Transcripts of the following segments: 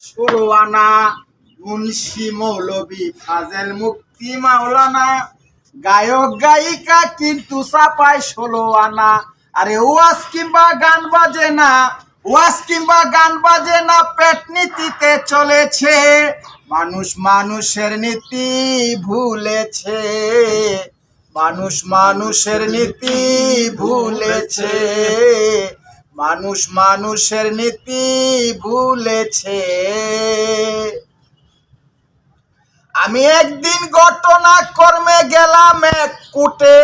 ষোলো আনা মুন্সি মৌলবী ফাজেল মুক্তি মাওলানা গায়ক গায়িকা কিন্তু চাপায় 16 আনা। আরে ওয়াজ কিংবা গান বাজে না, ওয়াজ কিংবা গান বাজে না, পেট নীতিতে চলেছে। মানুষ মানুষের নীতি ভুলেছে, মানুষ মানুষের নীতি ভুলেছে, মানুষ মানুষের নীতি ভুলেছে। আমি একদিন ঘটনা কর্মে গেলাম এক কোটে,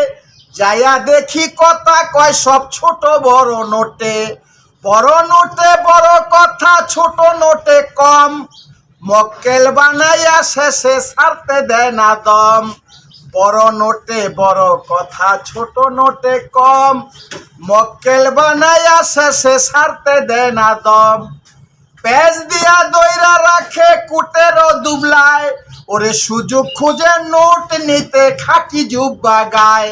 যাইয়া দেখি কথা কয় সব ছোট বড় নোটে। বড় নোটে বড় কথা, ছোট নোটে কম। মক্কেল বানাইয়া শেষে ছাড়তে দেয় না দম। বড় নোটে বড় কথা, ছোট নোটে কম। মক্কেল বানাইয়া শেষে ছাড়তে দেয় না দম। পেজ দিয়া দইরা রাখে কুটেরও দুবলায়, ওরে সুযোগ খুঁজে নোট নিতে খাকি জুব্বা গায়।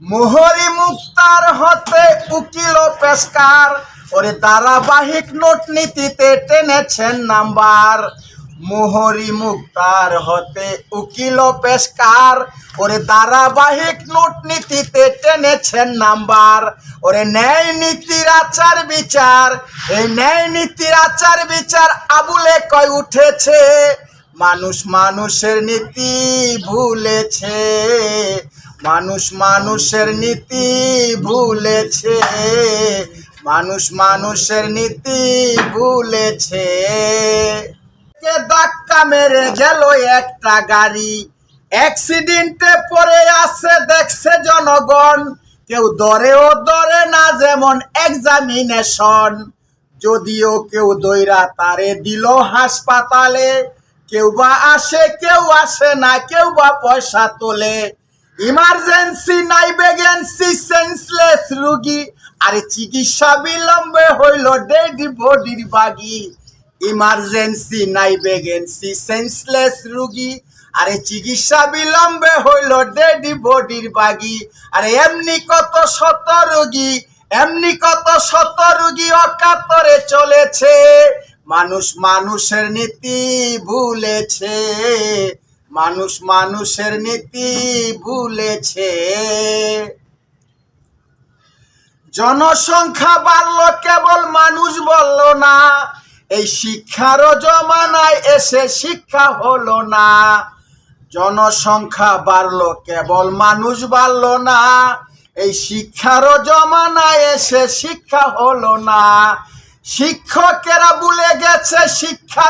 মোহরি মুক্তার হতে উকিল পেশকার, ওরে ধারাবাহিক নোট নীতিতে টেনেছেন নাম্বার। মোহরি মুক্তার হতে উকিল পেশকার, ওরে ধারাবাহিক নোট নীতিতে টেনেছেন নাম্বার। ওরে ন্যায় নীতির আচার বিচার, এই ন্যায় নীতির আচার বিচার আবুলে কয় উঠেছে। মানুষ মানুষের নীতি ভুলেছে, মানুষ মানুষের নীতি ভুলেছে, মানুষ মানুষের নীতি ভুলেছে। ধাক্কা মেরে গেল একটা গাড়ি, অ্যাক্সিডেন্টে পড়ে আছে দেখছে জনগণ। কেউ ধরেও ধরে না যেমন এক্সামিনেশন, যদিও কেউ দইরা তারে দিল হাসপাতালে। কেউ বা আসে কেউ আসে না, কেউ বা পয়সা তোলে। ইমার্জেন্সি নাই ভ্যাকেন্সি, সেন্সলেস রুগী, আরে চিকিৎসা বিলম্বে হইল ডেড বডির বাগি। ইমার্জেন্সি নাই ভ্যাকেন্সি, সেন্সলেস রুগী, আরে চিকিৎসা বিলম্বে হইল ডেড বডির বাগি। আরে এমনি কত শত রোগী, এমনি কত শত রোগী অকাতরে চলেছে। মানুষ মানুষের নীতি ভুলেছে, মানুষ মানুষের নীতি ভুলেছে। জনসংখ্যা বাড়লো কেবল মানুষ বলল না, এই শিক্ষারও জমানায় এসে শিক্ষা হলো না। জনসংখ্যা বাড়লো কেবল মানুষ বাড়লো না, এই শিক্ষারও জমানায় এসে শিক্ষা হলো না। শিক্ষকেরা ভুলে গেছে শিক্ষা